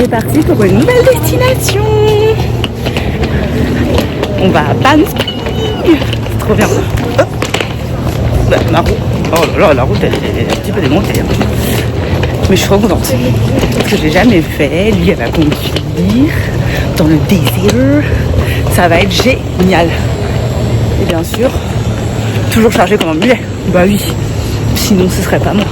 c'est parti pour une nouvelle destination. On va à Banff. C'est trop bien. Hop. Bah, ma route. Oh là là, la route elle est un petit peu démontée. Mais je suis trop contente. Parce que j'ai jamais fait. Lui, elle va conduire dans le désert. Ça va être génial. Et bien sûr, toujours chargé comme un mulet. Bah oui. Sinon, ce serait pas moi.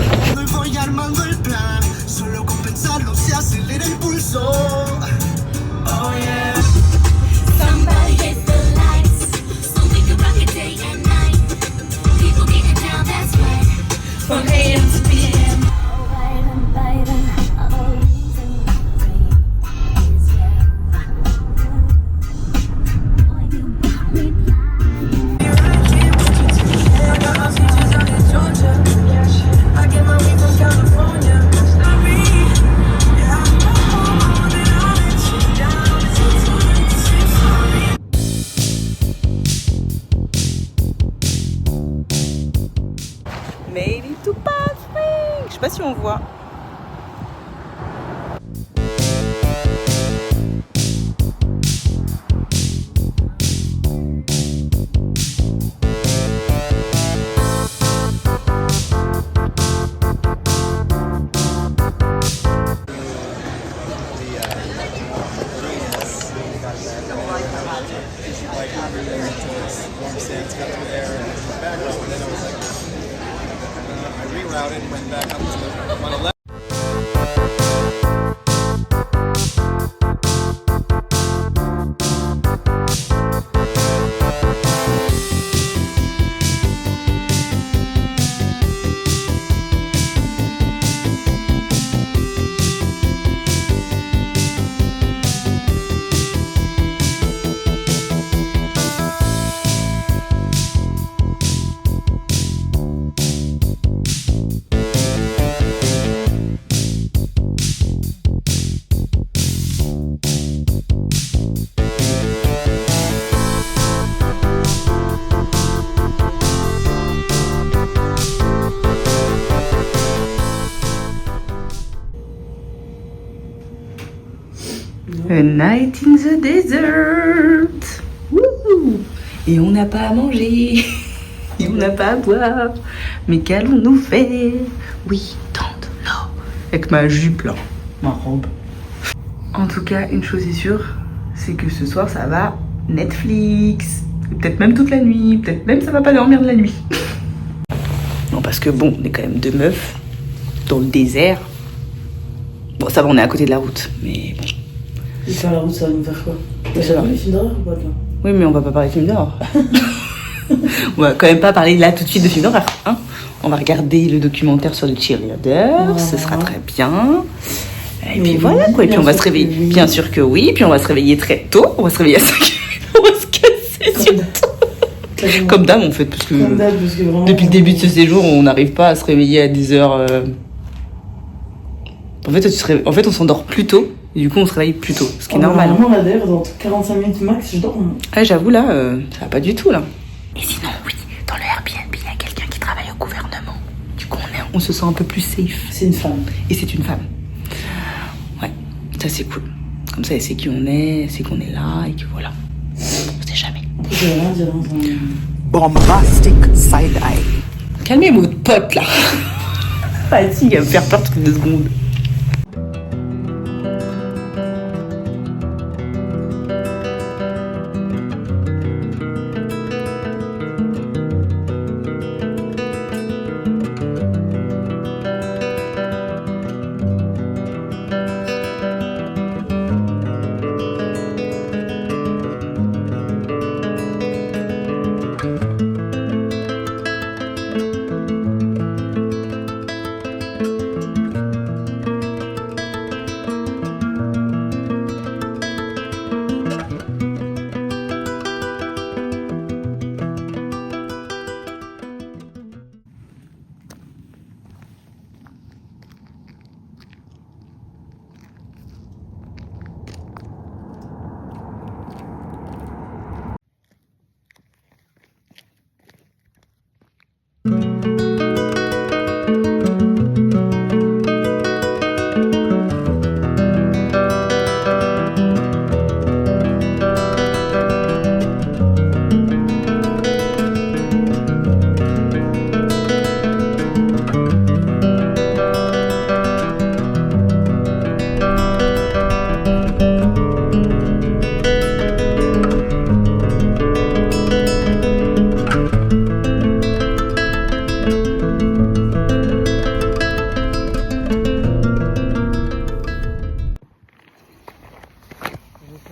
Made it to Palm Springs. Je sais pas si on voit. Rerouted, went back up to the 111. A night in the desert. Wouhou. Et on n'a pas à manger. Et on n'a pas à boire. Mais qu'allons-nous faire? We don't know. Avec ma jupe là, ma robe. En tout cas, une chose est sûre, c'est que ce soir ça va Netflix. Peut-être même toute la nuit. Peut-être même ça va pas dormir de la nuit. Non, parce que bon, on est quand même deux meufs dans le désert. Bon, ça va, on est à côté de la route. Mais bon. Et faire la route, ça va nous faire quoi? Ça va. Les films d'horreur ou pas toi? Oui, mais on va pas parler de films d'horreur. On va quand même pas parler là tout de suite de films d'horreur. Hein, on va regarder le documentaire sur le cheerleader, ce sera très bien. Et puis voilà quoi, et puis on va se réveiller. Bien sûr que oui, puis on va se réveiller très tôt. On va se réveiller à 5h, on va se casser surtout. Comme d'hab en fait, parce que vraiment, depuis le début de ce séjour, on n'arrive pas à se réveiller à 10h. En fait, on s'endort plus tôt. Et du coup, on se réveille plus tôt, ce qui est normal. Normalement, là d'ailleurs, dans 45 minutes max, je dors. Ah, j'avoue, là, ça va pas du tout, là. Et sinon, oui, dans le Airbnb, il y a quelqu'un qui travaille au gouvernement. Du coup, on se sent un peu plus safe. C'est une femme. Et c'est une femme. Ouais, ça c'est cool. Comme ça, elle sait qui on est, elle sait qu'on est là, et que voilà. On sait jamais. Je vais rien dire dans un... Bombastic side-eye. Calmez votre pote, là. Fatigue à me faire peur toutes les 2 secondes.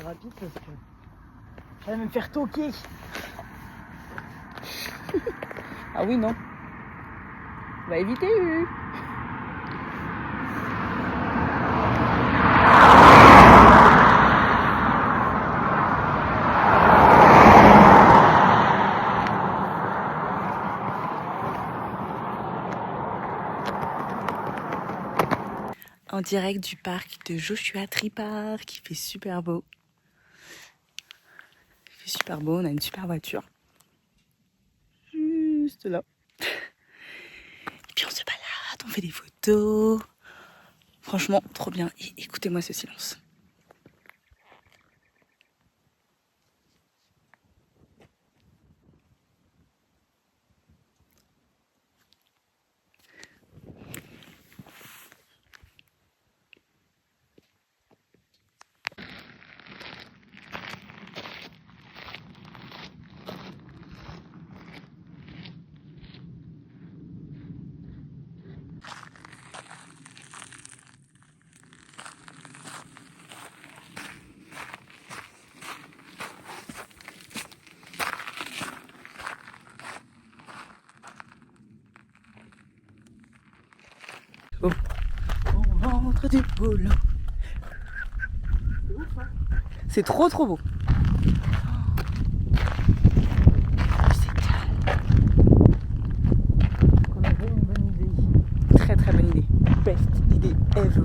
très rapide parce que j'allais me faire toquer. Ah oui, non. On va éviter. En direct du parc de Joshua Tree Park, il fait super beau. Il fait super beau, on a une super voiture. Juste là. Et puis on se balade, on fait des photos. Franchement, trop bien. Et écoutez-moi ce silence. Oh. On rentre du boulot. C'est trop beau. C'est calme. On avait une bonne idée. Très bonne idée. Best idée ever.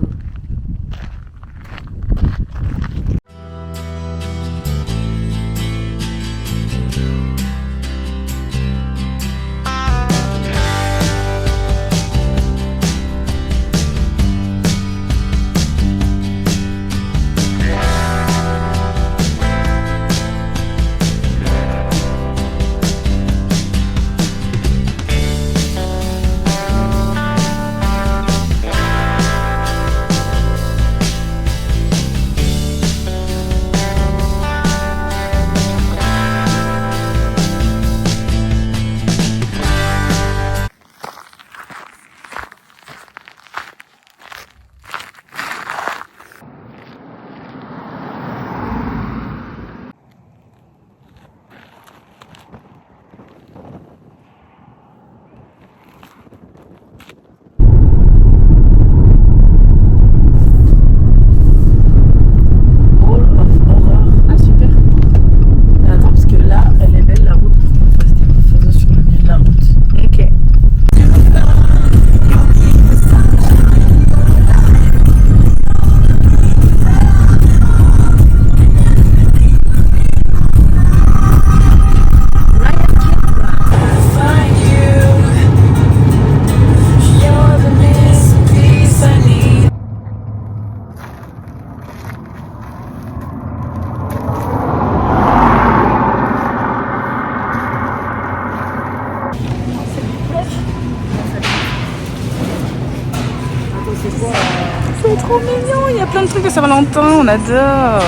C'est trop mignon, il y a plein de trucs de Saint-Valentin, on adore.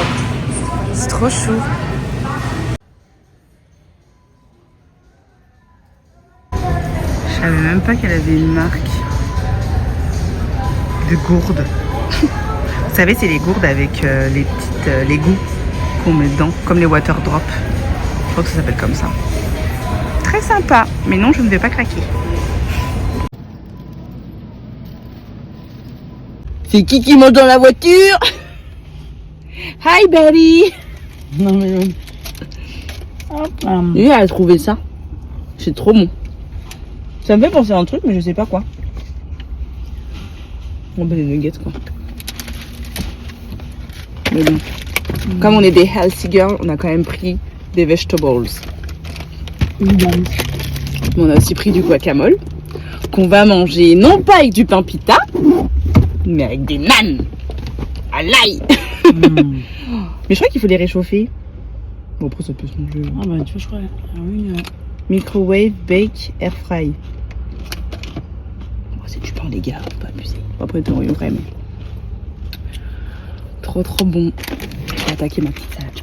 C'est trop chou. Je savais même pas qu'elle avait une marque de gourdes. Vous savez, c'est les gourdes avec les petites l'égouts qu'on met dedans, comme les water drops. Je crois que ça s'appelle comme ça. Très sympa, mais non, je ne vais pas craquer. C'est qui mange dans la voiture? Hi Betty. Non mais oui. Hop là. Lui, elle a trouvé ça. C'est trop bon. Ça me fait penser à un truc, mais je sais pas quoi. On va des nuggets quoi. Mais bon. Comme on est des healthy girls, on a quand même pris des vegetables. On a aussi pris du guacamole qu'on va manger non pas avec du pain pita, mais avec des nanes à l'ail. Mais je crois qu'il faut les réchauffer. Bon, après ça peut se manger. Ah bah tu vois, je crois. Ah oui. Microwave, bake, air fry. Oh, c'est du pain les gars, faut pas abuser. Après t'en quand même. Trop bon. Je vais attaquer ma petite salade.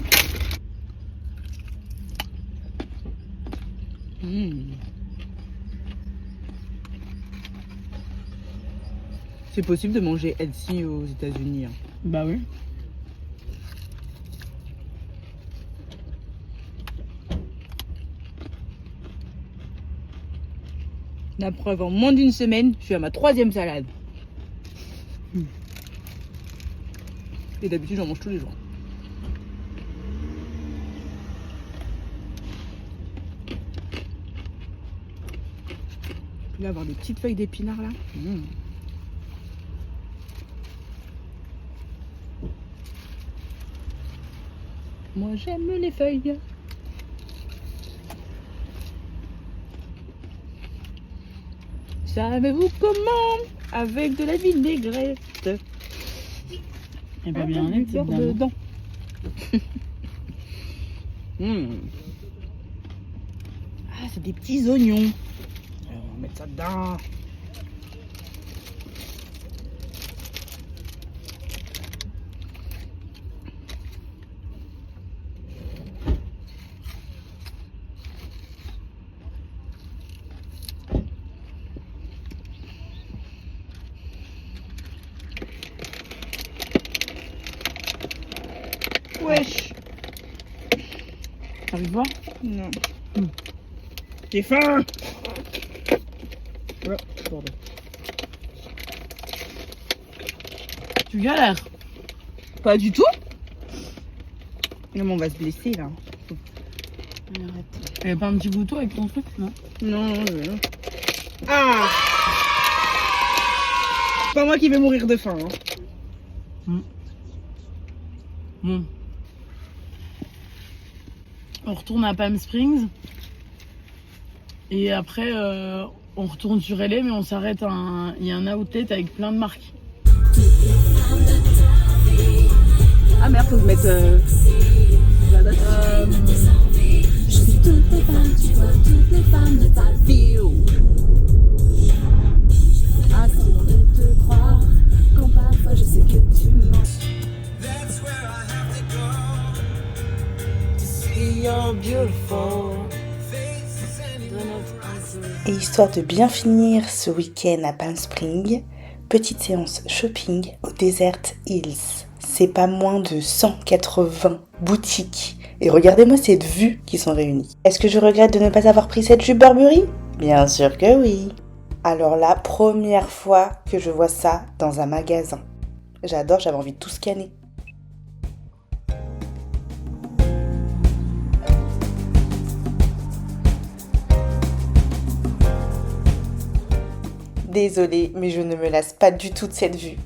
C'est possible de manger healthy aux États-Unis. Hein. Bah oui. La preuve, en moins d'une semaine, je suis à ma 3e salade. Et d'habitude, j'en mange tous les jours. Puis là, avoir des petites feuilles d'épinards là. Moi, j'aime les feuilles. Savez-vous comment? Avec de la vinaigrette. Et pas bien du beurre dedans. Ah, c'est des petits oignons. Alors, on va mettre ça dedans. Wesh. T'as envie de voir? Non. J'ai faim. Oh, pardon. Tu galères? Pas du tout. Non, mais on va se blesser là. Arrête. T'avais pas un petit couteau avec ton truc, non? Non, non. Ah! C'est pas moi qui vais mourir de faim. Hein. Bon. On retourne à Palm Springs. Et après, on retourne sur LA, mais on s'arrête il y a un outlet avec plein de marques. Ah merde, faut se mettre la date. Je suis toutes les femmes, tu vois, toutes les femmes de ta vie. Attends de te croire, quand parfois je sais que tu mens. That's where I have to go to see your beautiful faces Et histoire de bien finir ce week-end à Palm Springs, petite séance shopping au Desert Hills. C'est pas moins de 180 boutiques. Et regardez-moi cette vue qui sont réunies. Est-ce que je regrette de ne pas avoir pris cette jupe Burberry? Bien sûr que oui. Alors la première fois que je vois ça dans un magasin. J'adore, j'avais envie de tout scanner. Désolée, mais je ne me lasse pas du tout de cette vue.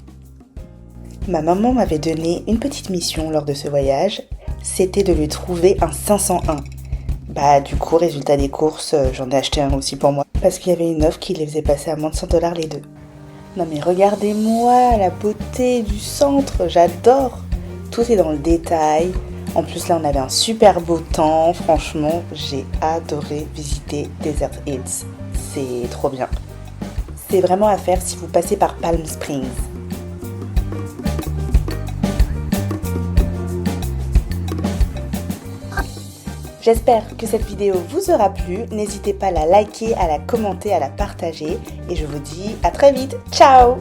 Ma maman m'avait donné une petite mission lors de ce voyage, c'était de lui trouver un 501. Du coup, résultat des courses, j'en ai acheté un aussi pour moi, parce qu'il y avait une offre qui les faisait passer à moins de 100$ les deux. Non mais regardez-moi, la beauté du centre, j'adore. Tout est dans le détail. En plus là, on avait un super beau temps, franchement, j'ai adoré visiter Desert Hills. C'est trop bien. C'est vraiment à faire si vous passez par Palm Springs. J'espère que cette vidéo vous aura plu. N'hésitez pas à la liker, à la commenter, à la partager. Et je vous dis à très vite. Ciao!